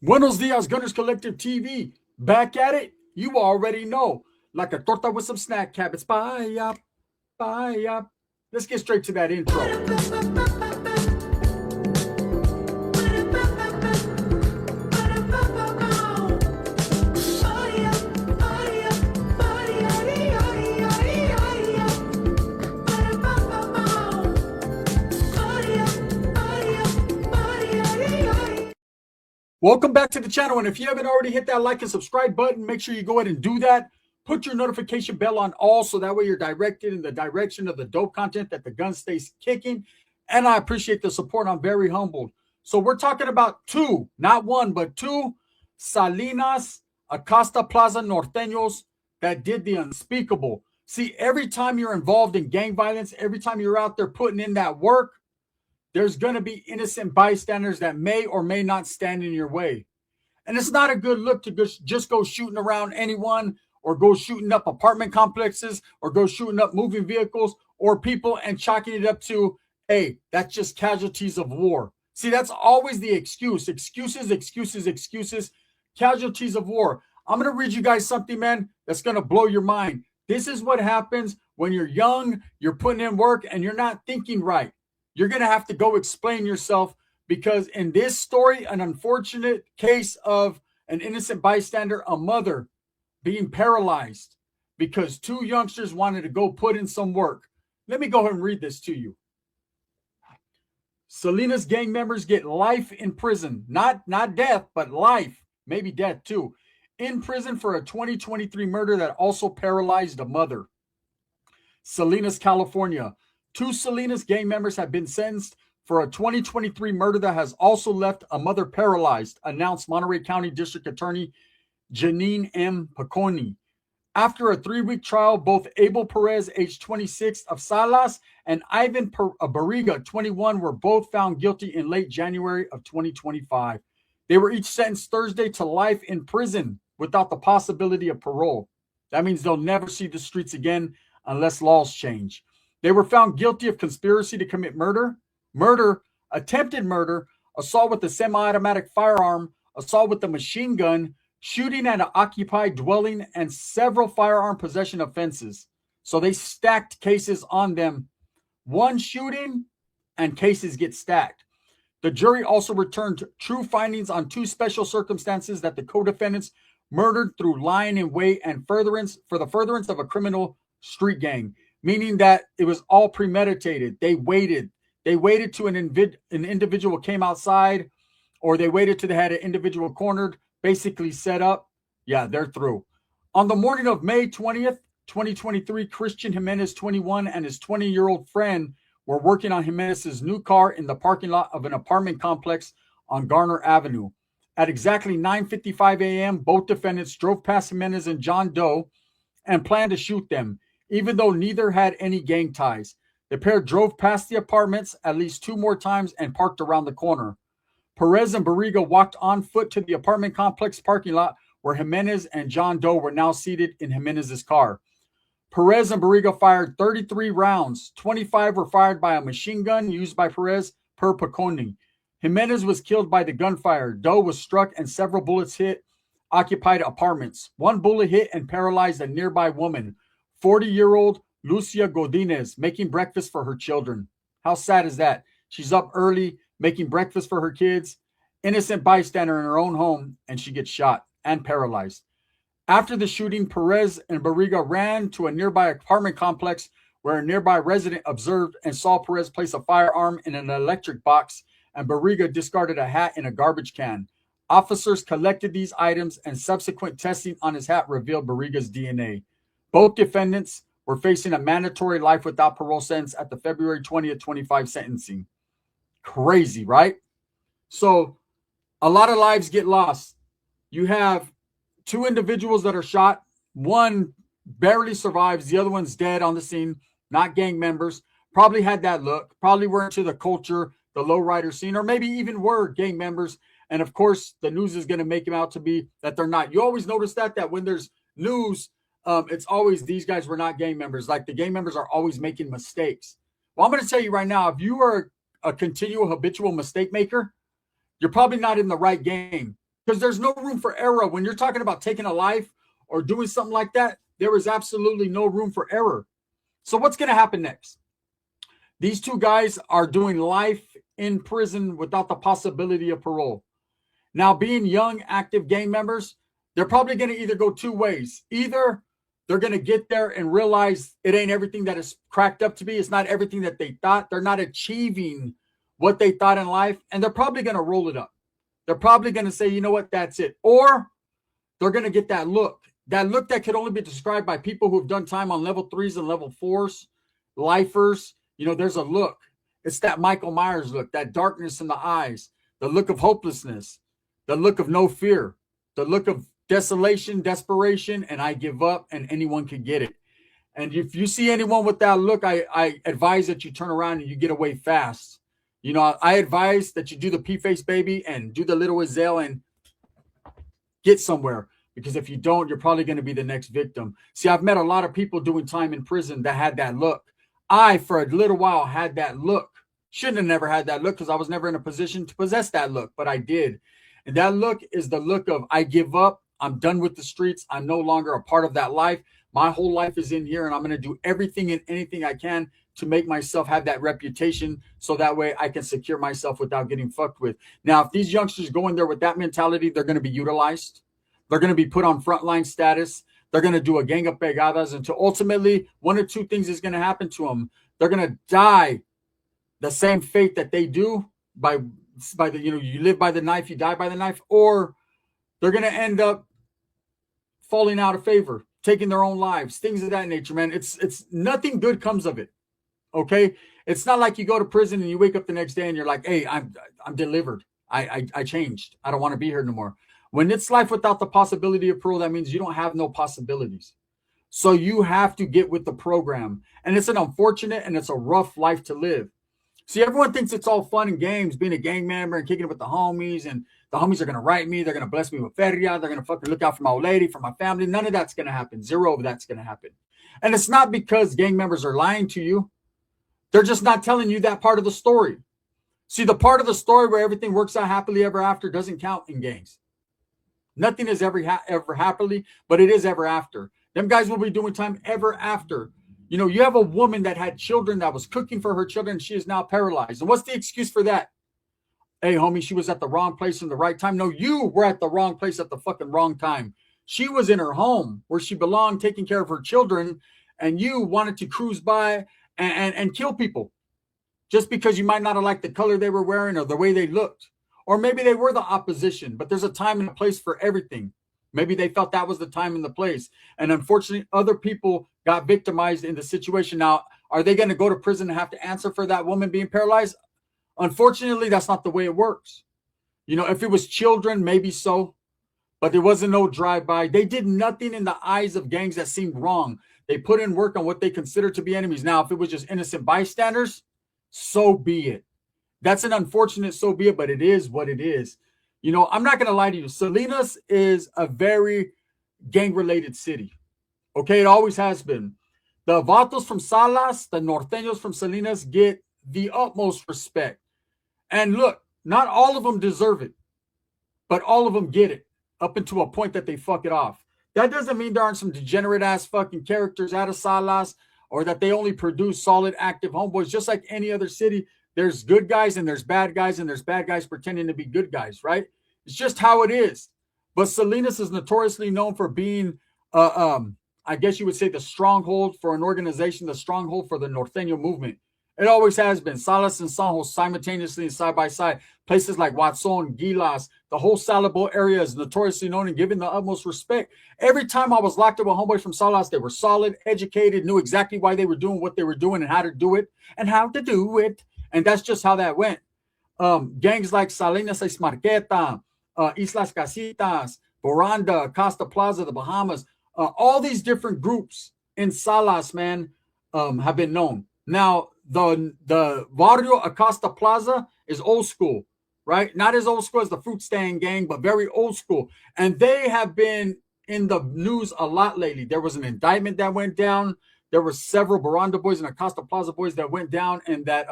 Buenos dias, Gunners Collective TV. Back at it? You already know. Like a torta with some snack cabinets. Bye up, bye up. Let's get straight to that intro. Welcome back to the channel, and if you haven't already hit that like and subscribe button, make sure you go ahead and do that. Put your notification bell on all so that way you're directed in the direction of the dope content that the gun stays kicking. And I appreciate the support. I'm very humbled. So we're talking about two, not one, but two Salinas, Acosta Plaza Norteños that did the unspeakable. See, every time you're involved in gang violence, every time you're out there putting in that work, there's going to be innocent bystanders that may or may not stand in your way. And it's not a good look to just go shooting around anyone or go shooting up apartment complexes or go shooting up moving vehicles or people and chalking it up to, hey, that's just casualties of war. See, that's always the excuse. Excuses. Casualties of war. I'm going to read you guys something, man, that's going to blow your mind. This is what happens when you're young, you're putting in work, and you're not thinking right. You're going to have to go explain yourself because in this story, an unfortunate case of an innocent bystander, a mother being paralyzed because two youngsters wanted to go put in some work. Let me go ahead and read this to you. Salinas gang members get life in prison. Not death, but life. Maybe death too. In prison for a 2023 murder that also paralyzed a mother. Salinas, California. Two Salinas gang members have been sentenced for a 2023 murder that has also left a mother paralyzed, announced Monterey County District Attorney Janine M. Paconi. After a 3-week trial, both Abel Perez, age 26, of Salas, and Ivan Barriga, 21, were both found guilty in late January of 2025. They were each sentenced Thursday to life in prison without the possibility of parole. That means they'll never see the streets again unless laws change. They were found guilty of conspiracy to commit murder, attempted murder, assault with a semi-automatic firearm, assault with a machine gun, shooting at an occupied dwelling, and several firearm possession offenses. So they stacked cases on them. One shooting and cases get stacked. The jury also returned true findings on two special circumstances that the co-defendants murdered through lying in wait and furtherance of a criminal street gang. Meaning that it was all premeditated. They waited to an individual came outside, or they waited till they had an individual cornered, basically set up. Yeah, they're through. On the morning of May 20th, 2023, Christian Jimenez, 21, and his 20-year-old friend were working on Jimenez's new car in the parking lot of an apartment complex on Garner Avenue. At exactly 9:55 a.m., both defendants drove past Jimenez and John Doe and planned to shoot them, even though neither had any gang ties. The pair drove past the apartments at least 2 more times and parked around the corner. Perez and Barriga walked on foot to the apartment complex parking lot where Jimenez and John Doe were now seated in Jimenez's car. Perez and Barriga fired 33 rounds. 25 were fired by a machine gun used by Perez per Paconi. Jimenez was killed by the gunfire. Doe was struck and several bullets hit occupied apartments. One bullet hit and paralyzed a nearby woman, 40-year-old Lucia Godinez, making breakfast for her children. How sad is that? She's up early, making breakfast for her kids, innocent bystander in her own home, and she gets shot and paralyzed. After the shooting, Perez and Barriga ran to a nearby apartment complex where a nearby resident observed and saw Perez place a firearm in an electric box, and Barriga discarded a hat in a garbage can. Officers collected these items, and subsequent testing on his hat revealed Barriga's DNA. Both defendants were facing a mandatory life without parole sentence at the February 20th, 25 sentencing. Crazy, right? So a lot of lives get lost. You have 2 individuals that are shot. One barely survives. The other one's dead on the scene, not gang members. Probably had that look. Probably were into the culture, the lowrider scene, or maybe even were gang members. And of course, the news is going to make them out to be that they're not. You always notice that when there's news, it's always these guys were not gang members. Like the gang members are always making mistakes. Well, I'm going to tell you right now, if you are a continual habitual mistake maker, you're probably not in the right game. because there's no room for error. When you're talking about taking a life or doing something like that, there is absolutely no room for error. So what's going to happen next? These two guys are doing life in prison without the possibility of parole. Now, being young, active gang members, they're probably going to either go two ways. Either they're going to get there and realize it ain't everything that it's cracked up to be. It's not everything that they thought. They're not achieving what they thought in life, and they're probably going to roll it up. They're probably going to say, you know what, that's it. Or they're going to get that look that could only be described by people who've done time on level 3s and level 4s, lifers. You know, there's a look. It's that Michael Myers look, that darkness in the eyes, the look of hopelessness, the look of no fear, the look of desolation, desperation, and I give up, and anyone can get it. And if you see anyone with that look, I advise that you turn around and you get away fast. You know, I advise that you do the P-face baby and do the little Azale and get somewhere. Because if you don't, you're probably going to be the next victim. See, I've met a lot of people doing time in prison that had that look. I, for a little while, had that look. Shouldn't have never had that look because I was never in a position to possess that look, but I did. And that look is the look of I give up. I'm done with the streets. I'm no longer a part of that life. My whole life is in here, and I'm going to do everything and anything I can to make myself have that reputation so that way I can secure myself without getting fucked with. Now, if these youngsters go in there with that mentality, they're going to be utilized. They're going to be put on frontline status. They're going to do a gang of pegadas until ultimately one or two things is going to happen to them. They're going to die the same fate that they do by the, you know, you live by the knife, you die by the knife, or they're going to end up falling out of favor, taking their own lives, things of that nature, man. It's nothing good comes of it. Okay. It's not like you go to prison and you wake up the next day and you're like, hey, I'm delivered. I changed. I don't want to be here no more. When it's life without the possibility of parole, that means you don't have no possibilities. So you have to get with the program. And it's an unfortunate and it's a rough life to live. See, everyone thinks it's all fun and games, being a gang member and kicking it with the homies, and the homies are going to write me. They're going to bless me with feria. They're going to fucking look out for my old lady, for my family. None of that's going to happen. Zero of that's going to happen. And it's not because gang members are lying to you. They're just not telling you that part of the story. See, the part of the story where everything works out happily ever after doesn't count in gangs. Nothing is ever happily, but it is ever after. Them guys will be doing time ever after. You know, you have a woman that had children that was cooking for her children. And she is now paralyzed. And what's the excuse for that? Hey, homie, she was at the wrong place in the right time. No, you were at the wrong place at the fucking wrong time. She was in her home where she belonged, taking care of her children. And you wanted to cruise by and kill people just because you might not have liked the color they were wearing or the way they looked. Or maybe they were the opposition, but there's a time and a place for everything. Maybe they felt that was the time and the place. And unfortunately, other people got victimized in the situation. Now, are they going to go to prison and have to answer for that woman being paralyzed? Unfortunately, that's not the way it works. You know, if it was children, maybe so. But there wasn't no drive-by. They did nothing in the eyes of gangs that seemed wrong. They put in work on what they consider to be enemies. Now, if it was just innocent bystanders, so be it. That's an unfortunate so be it, but it is what it is. You know, I'm not going to lie to you. Salinas is a very gang-related city. Okay, it always has been. The Vatos from Salas, the Norteños from Salinas get the utmost respect. And look, not all of them deserve it, but all of them get it up until a point that they fuck it off. That doesn't mean there aren't some degenerate-ass fucking characters out of Salas or that they only produce solid, active homeboys. Just like any other city, there's good guys and there's bad guys and there's bad guys pretending to be good guys, right? It's just how it is. But Salinas is notoriously known for being, I guess you would say, the stronghold for an organization, the stronghold for the Norteño movement. It always has been. Salas and San Jose simultaneously and side by side. Places like Watson, Gilas, the whole Salabo area is notoriously known and given the utmost respect. Every time I was locked up with homeboys from Salas, they were solid, educated, knew exactly why they were doing what they were doing and how to do it and how to do it. And that's just how that went. Gangs like Salinas, Marqueta, Islas Casitas, Boranda, Acosta, Plaza, the Bahamas, all these different groups in Salas, man, have been known. Now, the Barrio Acosta Plaza is old school, right? Not as old school as the Fruit Stand Gang, but very old school. And they have been in the news a lot lately. There was an indictment that went down. There were several Boranda boys and Acosta Plaza boys that went down, and that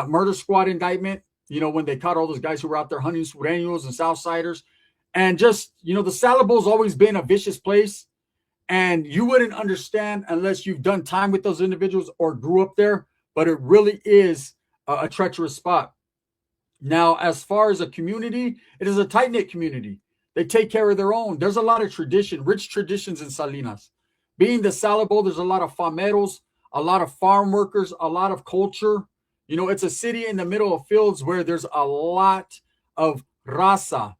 murder squad indictment, you know, when they caught all those guys who were out there hunting Sureños and Southsiders. And just, the Salad Bowl's always been a vicious place. And you wouldn't understand unless you've done time with those individuals or grew up there. But it really is a treacherous spot. Now, as far as a community, it is a tight knit community. They take care of their own. There's a lot of tradition, rich traditions in Salinas. Being the Salad Bowl, there's a lot of fameros, a lot of farm workers, a lot of culture. It's a city in the middle of fields where there's a lot of raza,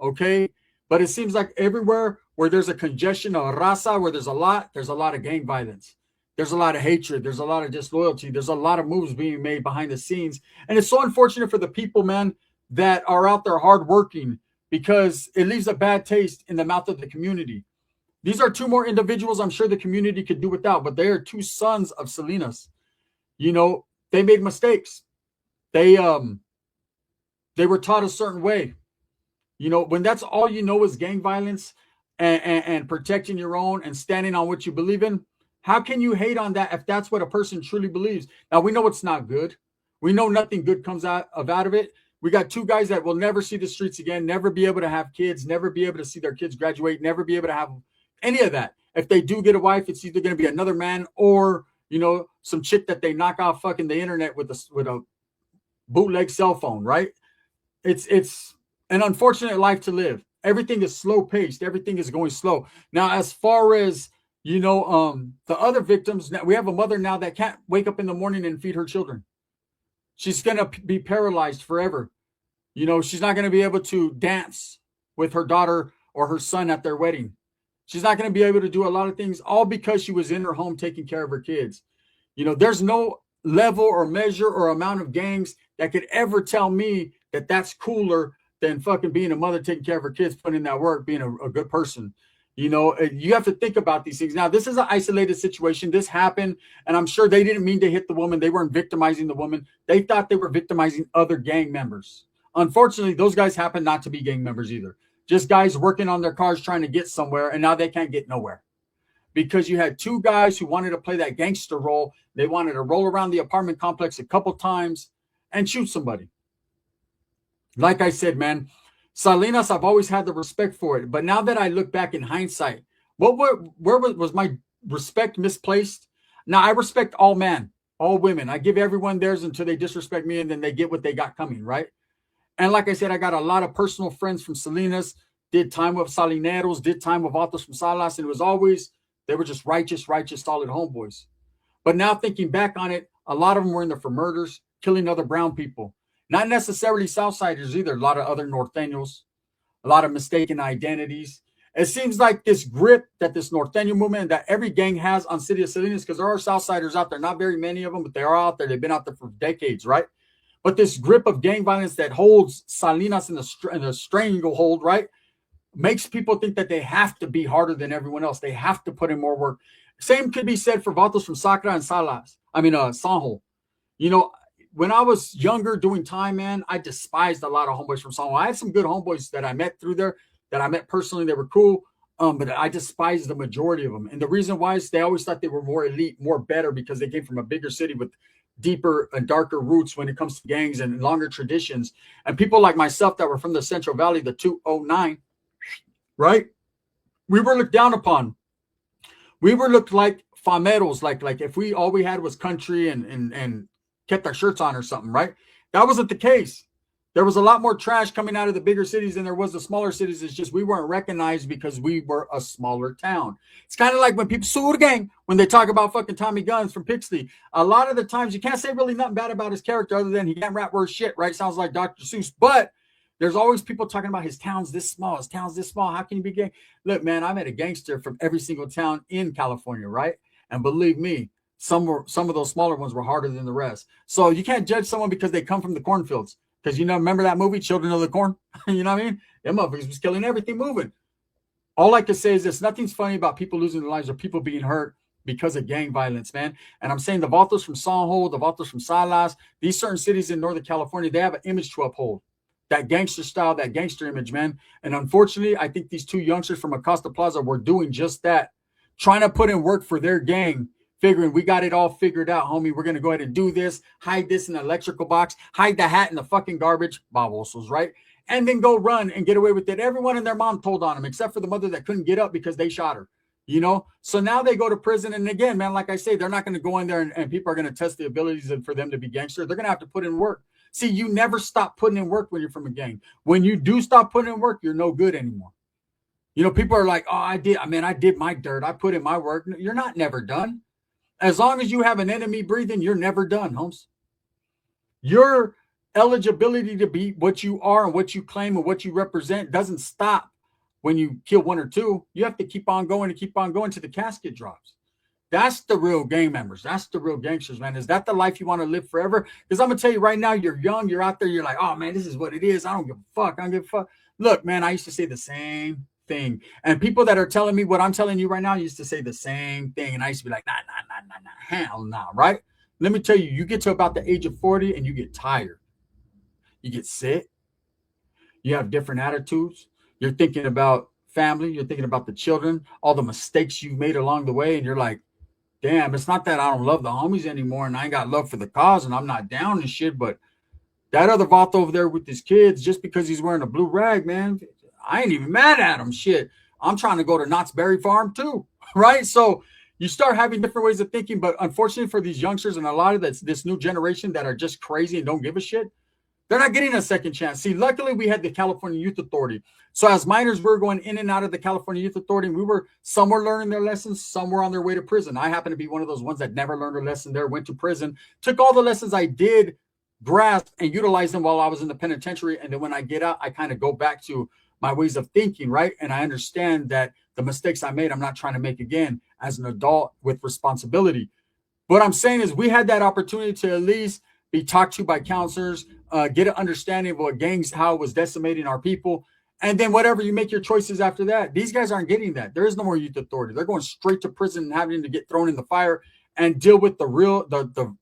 okay? But it seems like everywhere where there's a congestion of raza, where there's a lot of gang violence. There's a lot of hatred. There's a lot of disloyalty. There's a lot of moves being made behind the scenes. And it's so unfortunate for the people, man, that are out there hardworking, because it leaves a bad taste in the mouth of the community. These are two more individuals I'm sure the community could do without, but they are two sons of Salinas. They made mistakes. They were taught a certain way. When that's all is gang violence and protecting your own and standing on what you believe in, how can you hate on that if that's what a person truly believes? Now, we know it's not good. We know nothing good comes out of it. We got two guys that will never see the streets again, never be able to have kids, never be able to see their kids graduate, never be able to have any of that. If they do get a wife, it's either going to be another man or, some chick that they knock off fucking the internet with a bootleg cell phone, right? It's an unfortunate life to live. Everything is slow paced. Everything is going slow. Now, as far as the other victims, we have a mother now that can't wake up in the morning and feed her children. She's going to be paralyzed forever. She's not going to be able to dance with her daughter or her son at their wedding. She's not going to be able to do a lot of things, all because she was in her home taking care of her kids. There's no level or measure or amount of gangs that could ever tell me that that's cooler than fucking being a mother taking care of her kids, putting in that work, being a good person. You have to think about these things. Now, this is an isolated situation. This happened, and I'm sure they didn't mean to hit the woman. They weren't victimizing the woman. They thought they were victimizing other gang members. Unfortunately, those guys happen not to be gang members either. Just guys working on their cars trying to get somewhere, and now they can't get nowhere. Because you had two guys who wanted to play that gangster role. They wanted to roll around the apartment complex a couple times and shoot somebody. Like I said, man, Salinas, I've always had the respect for it. But now that I look back in hindsight, where was my respect misplaced? Now, I respect all men, all women. I give everyone theirs until they disrespect me, and then they get what they got coming, right? And like I said, I got a lot of personal friends from Salinas, did time with Salineros, did time with authors from Salas, and it was always, they were just righteous, solid homeboys. But now thinking back on it, a lot of them were in there for murders, killing other brown people. Not necessarily Southsiders either. A lot of other Norteños, a lot of mistaken identities. It seems like this grip that this Norteño movement, that every gang has on city of Salinas, because there are Southsiders out there, not very many of them, but they are out there. They've been out there for decades, right? But this grip of gang violence that holds Salinas in the stranglehold, right, makes people think that they have to be harder than everyone else. They have to put in more work. Same could be said for Vatos from Sacra and Sanjo. When I was younger doing time, man, I despised a lot of homeboys from Sanjo. I had some good homeboys that I met through there, that I met personally. They were cool, but I despised the majority of them. And the reason why is they always thought they were more elite, more better, because they came from a bigger city with deeper and darker roots when it comes to gangs and longer traditions. And people like myself that were from the Central Valley, the 209, right? We were looked down upon. We were looked like fameros, like if all we had was country and kept our shirts on or something, right? That wasn't the case. There was a lot more trash coming out of the bigger cities than there was the smaller cities. It's just we weren't recognized because we were a smaller town. It's kind of like when people sue the gang, when they talk about fucking Tommy Guns from Pixley. A lot of the times you can't say really nothing bad about his character other than he can't rap worse shit, right? Sounds like Dr. Seuss. But there's always people talking about his town's this small. His town's this small. How can you be gang? Look, man, I met a gangster from every single town in California, right? And believe me, some of those smaller ones were harder than the rest. So you can't judge someone because they come from the cornfields. Because, remember that movie, Children of the Corn? You know what I mean? Them motherfuckers was killing everything moving. All I can say is this. Nothing's funny about people losing their lives or people being hurt because of gang violence, man. And I'm saying the Vatos from Sanjo, the Vatos from Salas, these certain cities in Northern California, they have an image to uphold. That gangster style, that gangster image, man. And unfortunately, I think these two youngsters from Acosta Plaza were doing just that. Trying to put in work for their gang, figuring we got it all figured out, homie. We're going to go ahead and do this, hide this in the electrical box, hide the hat in the fucking garbage, babosos, right? and then go run and get away with it. Everyone and their mom told on them, except for the mother that couldn't get up because they shot her. So now they go to prison. And again, man, like I say, they're not going to go in there and people are going to test the abilities for them to be gangster. They're going to have to put in work. See, you never stop putting in work when you're from a gang. When you do stop putting in work, you're no good anymore. People are like, oh, I did my dirt. I put in my work. You're not never done. As long as you have an enemy breathing, you're never done, Holmes. Your eligibility to be what you are and what you claim and what you represent doesn't stop when you kill one or two. You have to keep on going till the casket drops. That's the real gang members. That's the real gangsters, man. Is that the life you want to live forever? Because I'm going to tell you right now, you're young, you're out there, you're like, oh, man, this is what it is. I don't give a fuck. Look, man, I used to say the same thing. And people that are telling me what I'm telling you right now used to say the same thing. And I used to be like, nah, hell no, right? Let me tell you, you get to about the age of 40 and you get tired. You get sick. You have different attitudes. You're thinking about family. You're thinking about the children, all the mistakes you've made along the way. And you're like, damn, it's not that I don't love the homies anymore and I ain't got love for the cause and I'm not down and shit, but that other Vato over there with his kids, just because he's wearing a blue rag, man, I ain't even mad at him. Shit, I'm trying to go to Knott's Berry Farm too, right? So you start having different ways of thinking, but unfortunately for these youngsters and a lot of this new generation that are just crazy and don't give a shit, they're not getting a second chance. See, luckily we had the California Youth Authority. So as minors, we're going in and out of the California Youth Authority. And some were learning their lessons, some were on their way to prison. I happen to be one of those ones that never learned a lesson there, went to prison, took all the lessons I did grasp and utilize them while I was in the penitentiary. And then when I get out, I kind of go back to my ways of thinking, right? And I understand that the mistakes I made, I'm not trying to make again as an adult with responsibility. What I'm saying is we had that opportunity to at least be talked to by counselors, get an understanding of what gangs, how it was decimating our people. And then whatever, you make your choices after that. These guys aren't getting that. There is no more youth authority. They're going straight to prison and having to get thrown in the fire and deal with the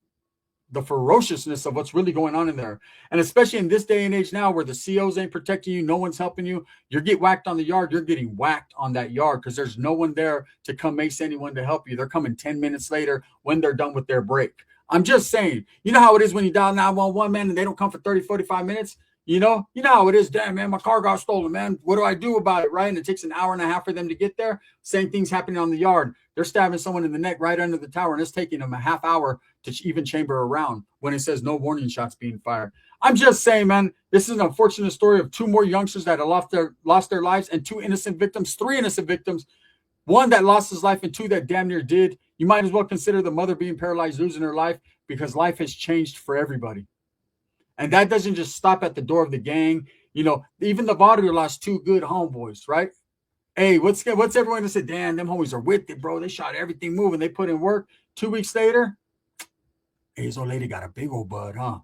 ferociousness of what's really going on in there. And especially in this day and age now where the COs ain't protecting you, no one's helping you, you get whacked on the yard, you're getting whacked on that yard because there's no one there to come mace anyone to help you. They're coming 10 minutes later when they're done with their break. I'm just saying, you know how it is when you dial 911, man, and they don't come for 30, 45 minutes? You know how it is. Damn, man, my car got stolen, man. What do I do about it, right? And it takes an hour and a half for them to get there. Same thing's happening on the yard. They're stabbing someone in the neck right under the tower, and it's taking them a half hour to even chamber around when it says no warning shots being fired. I'm just saying, man, this is an unfortunate story of two more youngsters that have lost their lives and three innocent victims, one that lost his life and two that damn near did. You might as well consider the mother being paralyzed, losing her life, because life has changed for everybody. And that doesn't just stop at the door of the gang. Even the Vato lost two good homeboys, right? Hey, what's everyone going to say? Damn, them homies are with it, bro. They shot everything moving. They put in work. 2 weeks later, hey, this old lady got a big old bud, huh?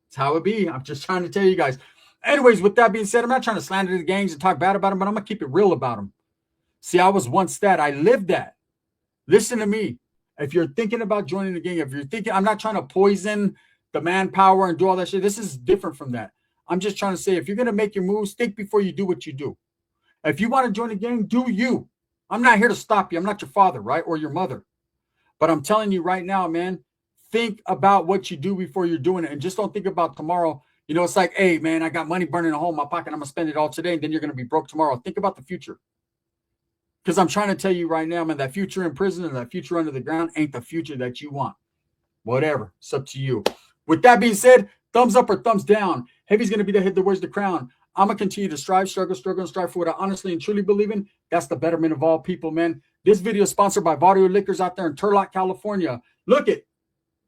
That's how it be. I'm just trying to tell you guys. Anyways, with that being said, I'm not trying to slander the gangs and talk bad about them, but I'm going to keep it real about them. See, I was once that. I lived that. Listen to me. If you're thinking about joining the gang, I'm not trying to poison the manpower and do all that shit. This is different from that. I'm just trying to say, if you're going to make your moves, think before you do what you do. If you want to join a gang, do you. I'm not here to stop you. I'm not your father, right? Or your mother. But I'm telling you right now, man, think about what you do before you're doing it. And just don't think about tomorrow. It's like, hey, man, I got money burning a hole in my pocket. I'm going to spend it all today. And then you're going to be broke tomorrow. Think about the future. Because I'm trying to tell you right now, man, that future in prison and that future under the ground ain't the future that you want. Whatever. It's up to you. With that being said, thumbs up or thumbs down. Heavy's going to be the head that wears the crown. I'm going to continue to struggle, and strive for what I honestly and truly believe in. That's the betterment of all people, man. This video is sponsored by Vato Liquors out there in Turlock, California. Look at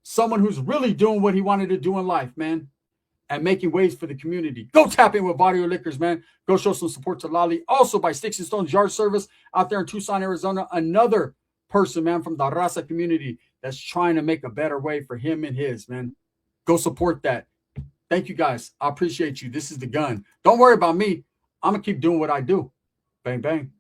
someone who's really doing what he wanted to do in life, man, and making waves for the community. Go tap in with Vato Liquors, man. Go show some support to Lali. Also by Sticks and Stones Yard Service out there in Tucson, Arizona. Another person, man, from the Raza community that's trying to make a better way for him and his, man. Go support that. Thank you, guys. I appreciate you. This is the gun. Don't worry about me. I'm going to keep doing what I do. Bang, bang.